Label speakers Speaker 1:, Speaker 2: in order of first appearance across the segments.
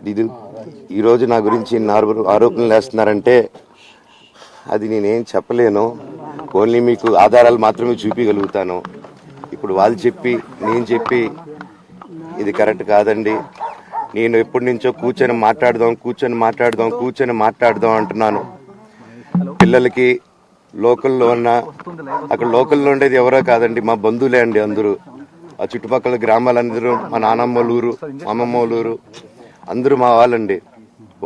Speaker 1: నేను ఈరోజు నా గురించి ఆరోపణలు వేస్తున్నారంటే అది నేనేం చెప్పలేను. ఓన్లీ మీకు ఆధారాలు మాత్రమే చూపించగలుగుతాను. ఇప్పుడు వాళ్ళు చెప్పి నేను చెప్పి ఇది కరెక్ట్ కాదండి. నేను ఎప్పటి నుంచో కూర్చొని మాట్లాడదాం అంటున్నాను. పిల్లలకి లోకల్లో ఉన్న అక్కడ లోకల్లో ఉండేది ఎవరో కాదండి, మా బంధువులే అండి. అందరూ ఆ చుట్టుపక్కల గ్రామాలందరూ మా నానమ్మ ఊరు, మా అమ్మమ్మ ఊరు అందరూ మా వాళ్ళండి.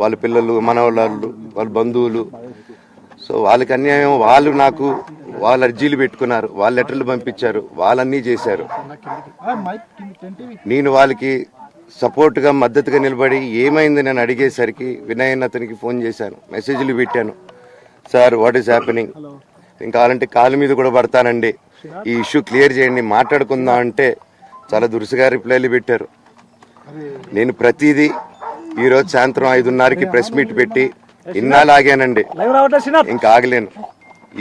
Speaker 1: వాళ్ళ పిల్లలు, మనవాళ్ళు, వాళ్ళ బంధువులు. సో వాళ్ళకి అన్యాయం, వాళ్ళు అర్జీలు పెట్టుకున్నారు, వాళ్ళ లెటర్లు పంపించారు, వాళ్ళన్నీ చేశారు. నేను వాళ్ళకి సపోర్ట్గా మద్దతుగా నిలబడి ఏమైంది నేను అడిగేసరికి వినయన్ అతనికి ఫోన్ చేశాను, మెసేజ్లు పెట్టాను. సార్ వాట్ ఈస్ హ్యాపెనింగ్, ఇంకా కావాలంటే కాళ్ళ మీద కూడా పడతానండి, ఈ ఇష్యూ క్లియర్ చేయండి, మాట్లాడుకుందాం అంటే చాలా దురుసుగా రిప్లైలు పెట్టారు. నేను ప్రతిదీ ఈరోజు సాయంత్రం 5:30కి ప్రెస్ మీట్ పెట్టి ఇన్నాళ్ళు ఆగానండి, ఇంకా ఆగలేను.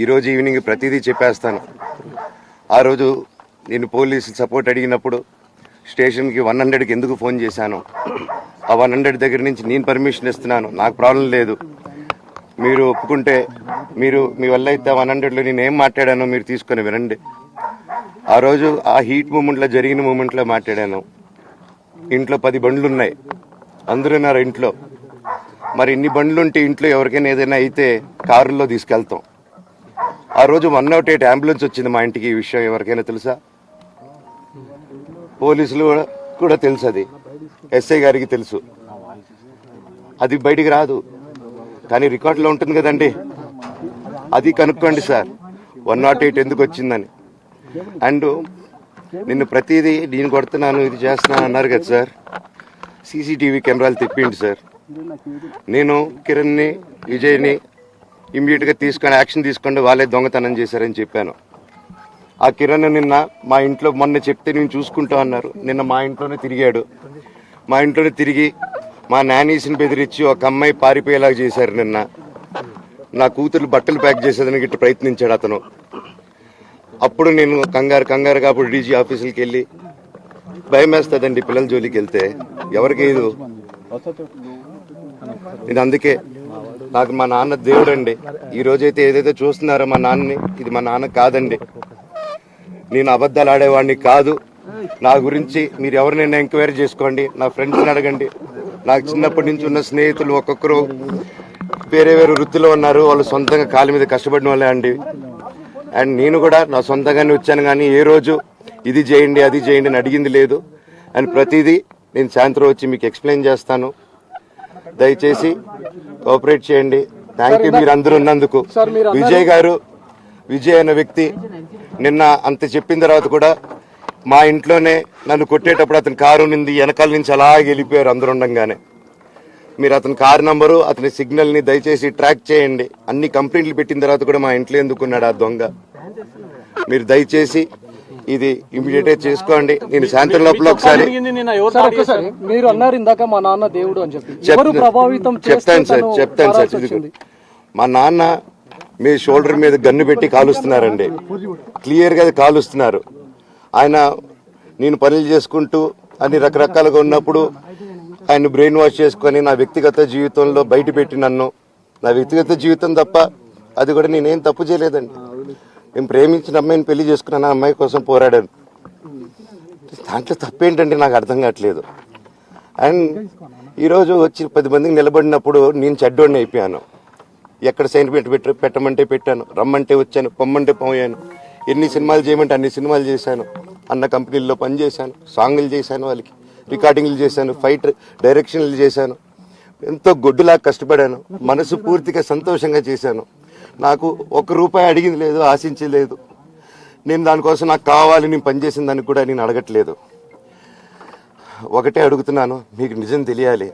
Speaker 1: ఈరోజు ఈవినింగ్ ప్రతిదీ చెప్పేస్తాను. ఆ రోజు నేను పోలీసు సపోర్ట్ అడిగినప్పుడు స్టేషన్కి 100కి ఎందుకు ఫోన్ చేశాను, ఆ 100 దగ్గర నుంచి నేను పర్మిషన్ ఇస్తున్నాను, నాకు ప్రాబ్లం లేదు, మీరు ఒప్పుకుంటే మీరు మీ వల్ల అయితే 100లో నేను ఏం మాట్లాడానో మీరు తీసుకొని వినండి. ఆ రోజు ఆ హీట్ మూమెంట్లో జరిగిన మూమెంట్లో మాట్లాడాను. ఇంట్లో 10 బండ్లు ఉన్నాయి, అందరూ ఉన్నారు ఇంట్లో. మరి ఇన్ని బండ్లు ఉంటే ఇంట్లో ఎవరికైనా ఏదైనా అయితే కారుల్లో తీసుకెళ్తాం. ఆ రోజు 108 అంబులెన్స్ వచ్చింది మా ఇంటికి. ఈ విషయం ఎవరికైనా తెలుసా? పోలీసులు కూడా తెలుసు, అది ఎస్ఐ గారికి తెలుసు. అది బయటికి రాదు, కానీ రికార్డులో ఉంటుంది కదండి, అది కనుక్కోండి సార్ 108 ఎందుకు వచ్చిందని. అండ్ నిన్ను ప్రతిదీ నేను కొడుతున్నాను, ఇది చేస్తున్నాను అన్నారు కదా సార్, సీసీటీవీ కెమెరాలు తెప్పిండి సార్. నేను కిరణ్ని, విజయ్ని ఇమ్మీడియట్గా తీసుకొని యాక్షన్ తీసుకోండి, వాళ్ళే దొంగతనం చేశారని చెప్పాను. ఆ కిరణ్ నిన్న మా ఇంట్లో మొన్న చెప్తే నేను చూసుకుంటా అన్నారు. నిన్న మా ఇంట్లోనే తిరిగాడు. మా ఇంట్లోనే తిరిగి మా నానీస్ని బెదిరించి ఒక అమ్మాయి పారిపోయేలాగా చేశారు. నిన్న నా కూతురు బట్టలు ప్యాక్ చేసేదానికి ఇట్లా ప్రయత్నించాడు అతను. అప్పుడు నేను కంగారుగా అప్పుడు డీజీ ఆఫీసులకి వెళ్ళి, భయం వేస్తుందండి పిల్లల జోలికి వెళ్తే, ఎవరికి ఇది. ఇది అందుకే నాకు మా నాన్న దేవుడు అండి. ఈ రోజైతే ఏదైతే చూస్తున్నారో మా నాన్నని, ఇది మా నాన్న కాదండి. నేను అబద్ధాలు ఆడేవాడిని కాదు. నా గురించి మీరు ఎవరినైనా ఎంక్వైరీ చేసుకోండి, నా ఫ్రెండ్స్ని అడగండి. నాకు చిన్నప్పటి నుంచి ఉన్న స్నేహితులు ఒక్కొక్కరు వేరే వృత్తిలో ఉన్నారు, వాళ్ళు సొంతంగా కాళ్ళ మీద కష్టపడిన వాళ్ళే అండి. అండ్ నేను కూడా నా సొంతంగానే వచ్చాను, కానీ ఏ రోజు ఇది చేయండి అది చేయండి అని అడిగింది లేదు. అండ్ ప్రతిదీ నేను సాయంత్రం వచ్చి మీకు ఎక్స్ప్లెయిన్ చేస్తాను. దయచేసి కోఆపరేట్ చేయండి. థ్యాంక్ యూ మీరు అందరూ ఉన్నందుకు. విజయ్ అనే వ్యక్తి నిన్న అంత చెప్పిన తర్వాత కూడా మా ఇంట్లోనే నన్ను కొట్టేటప్పుడు అతని కారు నింది వెనకాల నుంచి అలాగే వెళ్ళిపోయారు అందరూ ఉండగానే. మీరు అతని కారు నంబరు, అతని సిగ్నల్ని దయచేసి ట్రాక్ చేయండి. అన్ని కంప్లైంట్లు పెట్టిన తర్వాత కూడా మా ఇంట్లో ఎందుకున్నాడు ఆ దొంగ, మీరు దయచేసి ఇది ఇమీడియట్ గా చేసుకోండి. నేను సాయంత్రం లోపల ఒకసారి
Speaker 2: మీరు అన్నారు ఇందాక మా నాన్న దేవుడు అని చెప్పి,
Speaker 1: చెప్తాను సార్. మా నాన్న మీ షోల్డర్ మీద గన్ను పెట్టి కాలుస్తున్నారండి, క్లియర్ గా కాలుస్తున్నారు. ఆయన నేను పనులు చేసుకుంటూ అన్ని రకరకాలుగా ఉన్నప్పుడు ఆయన బ్రెయిన్ వాష్ చేసుకొని నా వ్యక్తిగత జీవితంలో బయట పెట్టి నన్ను, నా వ్యక్తిగత జీవితం తప్ప అది కూడా నేనేం తప్పు చేయలేదండి. నేను ప్రేమించిన అమ్మాయిని పెళ్లి చేసుకున్నాను, ఆ అమ్మాయి కోసం పోరాడాను. దాంట్లో తప్పేంటంటే నాకు అర్థం కావట్లేదు. అండ్ ఈరోజు వచ్చి 10 మందికి నిలబడినప్పుడు నేను చెడ్డోడిని అయిపోయాను. ఎక్కడ సైన్ పెట్టమంటే పెట్టాను, రమ్మంటే వచ్చాను, పొమ్మంటే పోయాను. ఎన్ని సినిమాలు చేయమంటే అన్ని సినిమాలు చేశాను. అన్న కంపెనీల్లో పనిచేశాను, సాంగులు చేశాను, వాళ్ళకి రికార్డింగ్లు చేశాను, ఫైట్ డైరెక్షన్లు చేశాను. ఎంతో గొడ్డులాగా కష్టపడాను, మనసు పూర్తిగా సంతోషంగా చేశాను. నాకు 1 రూపాయి అడిగింది లేదు, ఆశించేది లేదు. నేను దానికోసం నాకు కావాలి, నేను పనిచేసిన దానికి కూడా నేను అడగట్లేదు. ఒకటే అడుగుతున్నాను, మీకు నిజం తెలియాలి.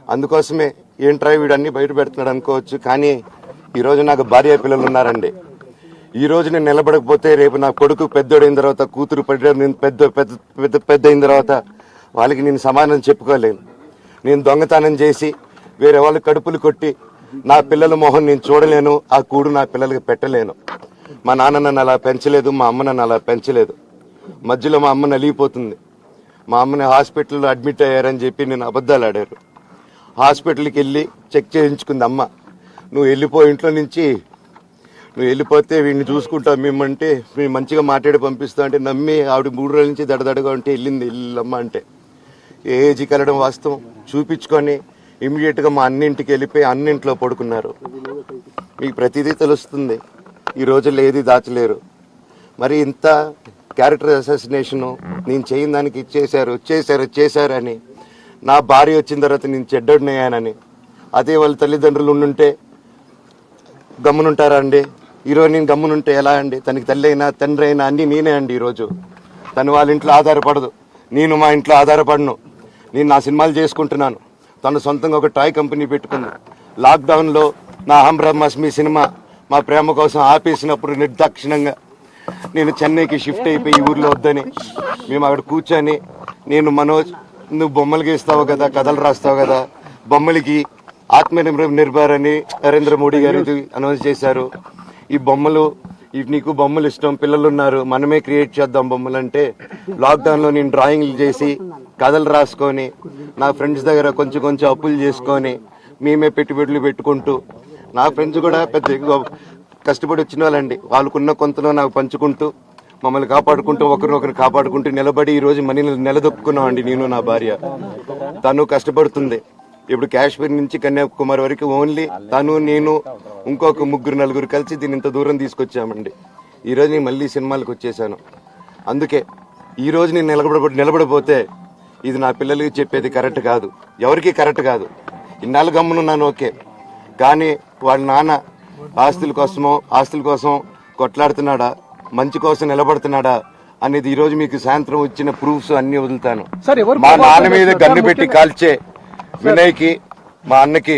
Speaker 1: అందుకోసమే ఏంట్రా వీడు అన్ని బయట పెడుతున్నాడు అనుకోవచ్చు, కానీ ఈరోజు నాకు భార్య పిల్లలు ఉన్నారండి. ఈ రోజు నేను నిలబడకపోతే రేపు నా కొడుకు పెద్దోడైన తర్వాత, కూతురు పెద్ద అయిన తర్వాత వాళ్ళకి నేను సమాధానం చెప్పుకోలేను. నేను దొంగతనం చేసి వేరే వాళ్ళ కడుపులు కొట్టి నా పిల్లల మొహం నేను చూడలేను, ఆ కూడు నా పిల్లలకి పెట్టలేను. మా నాన్న నన్ను అలా పెంచలేదు, మా అమ్మ నన్ను అలా పెంచలేదు. మధ్యలో మా అమ్మ నలిగిపోతుంది. మా అమ్మని హాస్పిటల్లో అడ్మిట్ అయ్యారని చెప్పి నేను అబద్ధాలు ఆడారు. హాస్పిటల్కి వెళ్ళి చెక్ చేయించుకుంది అమ్మ. నువ్వు వెళ్ళిపో ఇంట్లో నుంచి, నువ్వు వెళ్ళిపోతే వీడిని చూసుకుంటావు మేమంటే, మేము మంచిగా మాట్లాడి పంపిస్తాం అంటే నమ్మి ఆవిడ 3 రోజుల నుంచి దడదడగా ఉంటే వెళ్ళింది వెళ్ళమ్మ అంటే. ఏజీకి వెళ్ళడం వాస్తవం చూపించుకొని ఇమీడియట్గా మా అన్నింటికి వెళ్ళిపోయి అన్నింట్లో పడుకున్నారు. మీకు ప్రతిదీ తెలుస్తుంది. ఈ రోజుల్లో ఏది దాచలేరు. మరి ఇంత క్యారెక్టర్ అసాసినేషను నేను చేయని దానికి చేశారు అని, నా భార్య వచ్చిన తర్వాత నేను చెడ్డోడినయ్యానని, అదే వాళ్ళ తల్లిదండ్రులు ఉండుంటే గమ్మునుంటారా అండి? ఈరోజు నేను గమ్మునుంటే ఎలా అండి? తనకి తల్లి అయినా తండ్రి అయినా అన్నీ నేనే అండి. ఈరోజు తను వాళ్ళ ఇంట్లో ఆధారపడదు, నేను మా ఇంట్లో ఆధారపడను. నేను నా సినిమాలు చేసుకుంటున్నాను. తను సొంతంగా ఒక టాయ్ కంపెనీ పెట్టుకుంది. లాక్డౌన్లో నా హమ్ బ్రహ్మాస్మి సినిమా మా ప్రేమ కోసం ఆపేసినప్పుడు నిర్దాక్షిణంగా నేను చెన్నైకి షిఫ్ట్ అయిపోయి ఈ ఊర్లో వద్దని మేము అక్కడ కూర్చొని, నేను మనోజ్ నువ్వు బొమ్మలు గీస్తావు కదా, కథలు రాస్తావు కదా, బొమ్మలకి ఆత్మనిర్భర్ అని నరేంద్ర మోడీ గారు అనౌన్స్ చేశారు. ఈ బొమ్మలు నీకు బొమ్మలు ఇష్టం, పిల్లలు ఉన్నారు, మనమే క్రియేట్ చేద్దాం బొమ్మలు అంటే, లాక్డౌన్లో నేను డ్రాయింగ్లు చేసి కథలు రాసుకొని నా ఫ్రెండ్స్ దగ్గర కొంచెం అప్పులు చేసుకొని మేమే పెట్టుబడులు పెట్టుకుంటూ, నా ఫ్రెండ్స్ కూడా పెద్ద కష్టపడి వచ్చిన వాళ్ళండి. వాళ్ళకున్న కొంతలో నాకు పంచుకుంటూ మమ్మల్ని కాపాడుకుంటూ ఒకరినొకరు కాపాడుకుంటూ నిలబడి ఈరోజు మనీని నిలదొక్కున్నాం అండి. నేను నా భార్య, తను కష్టపడుతుంది. ఇప్పుడు కాశ్మీర్ నుంచి కన్యాకుమారి వరకు ఓన్లీ తను, నేను, ఇంకొక 3-4 కలిసి దీన్ని ఇంత దూరం తీసుకొచ్చామండి. ఈరోజు నేను మళ్ళీ సినిమాలకు వచ్చేసాను. అందుకే ఈరోజు నేను నిలబడిపోతే ఇది నా పిల్లలకి చెప్పేది కరెక్ట్ కాదు, ఎవరికి కరెక్ట్ కాదు. ఇన్నాళ్ళు గమ్మునున్నాను ఓకే, కానీ వాళ్ళ నాన్న ఆస్తుల కోసం కొట్లాడుతున్నాడా, మంచి కోసం నిలబడుతున్నాడా అనేది ఈరోజు మీకు సాయంత్రం వచ్చిన ప్రూఫ్స్ అన్ని వదులుతాను. మా నాన్న మీద గన్ను పెట్టి కాల్చే వినయ్కి, మా అన్నకి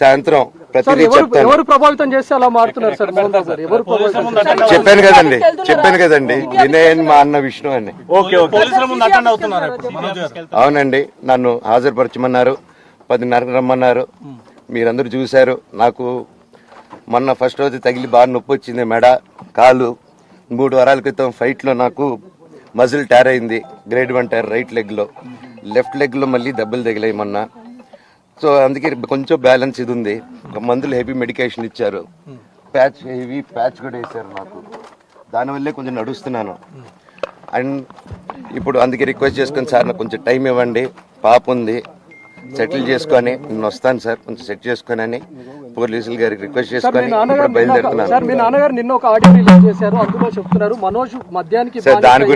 Speaker 1: సాయంత్రం ప్రతిదీ చెప్తాను.
Speaker 2: ఎవరు ప్రభావితం చేస్తే అలా మారుతున్నారు సార్? మోహన్ రావు గారు ఎవరు ప్రభావితం?
Speaker 1: చెప్పాను కదండి, వినయ్ అని మా అన్న విష్ణు అని. అవునండి, నన్ను హాజరుపరచమన్నారు, 10:30 రమ్మన్నారు. మీరందరూ చూశారు. నాకు మొన్న ఫస్ట్ రోజు తగిలి బాగా నొప్పి వచ్చింది, మెడ, కాలు. 3 వారాల క్రితం ఫైట్లో నాకు మజిల్ టైర్ అయింది, గ్రేడ్ 1 టైర్ రైట్ లెగ్లో. లెఫ్ట్ లెగ్లో మళ్ళీ దెబ్బలు తగిలాయి మొన్న. సో అందుకే కొంచెం బ్యాలెన్స్ ఇది ఉంది. మందులు హెవీ మెడికేషన్ ఇచ్చారు, హెవీ ప్యాచ్ కూడా వేశారు నాకు. దానివల్లే కొంచెం నడుస్తున్నాను. అండ్ ఇప్పుడు అందుకే రిక్వెస్ట్ చేసుకొని, సార్ నాకు కొంచెం టైం ఇవ్వండి, పాప ఉంది, సెటిల్ చేసుకొని నేను వస్తాను సార్, కొంచెం సెట్ చేసుకొని అని పోలీసులు గారికి రిక్వెస్ట్ చేసుకొని ఇప్పుడు బయలుదేరుతున్నాను.
Speaker 2: సార్ మీ నాన్నగారు నిన్న ఒక ఆడియో రిలీజ్ చేశారు, అందులో చెప్తున్నారు మనోజ్ మద్యానికి
Speaker 1: సార్ దాని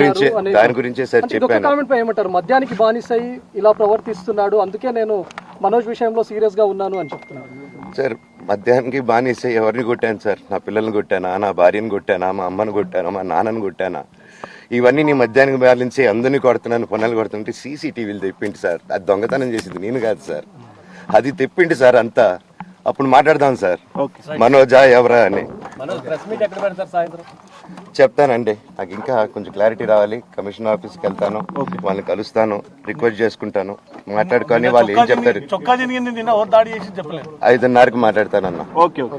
Speaker 1: గురించే సార్ చెప్పాను.
Speaker 2: కామెంట్ పై ఏమంటారు? మద్యానికి బానిసై ఇలా ప్రవర్తిస్తున్నాడు, అందుకే నేను మనోజ్ విషయంలో సీరియస్ గా ఉన్నాను అని చెప్తున్నారు.
Speaker 1: సార్ మద్యానికి బానిసై ఎవరిని కొట్టాను సార్? నా పిల్లల్ని కొట్టానా, నా భార్యను కొట్టానా, మా అమ్మని కొట్టానా, మా నాన్నని కొట్టానా? ఇవన్నీ నీ మద్యానికి బ్యాలెన్స్ అందరినీ కొడుతున్నాను, పనులు కొడుతుంటే సీసీటీవీలు తెప్పింటి సార్. అది దొంగతనం చేసింది నేను కాదు సార్, అది తెప్పింటి సార్ అంతా. అప్పుడు మాట్లాడదాం సార్ మనోజా ఎవరా అని. చెప్తానండి, నాకు ఇంకా కొంచెం క్లారిటీ రావాలి. కమిషనర్ ఆఫీస్కి వెళ్తాను, వాళ్ళని కలుస్తాను, రిక్వెస్ట్ చేసుకుంటాను, మాట్లాడుకొని వాళ్ళు ఏం చెప్తారు. 5:30కి మాట్లాడతానన్నా.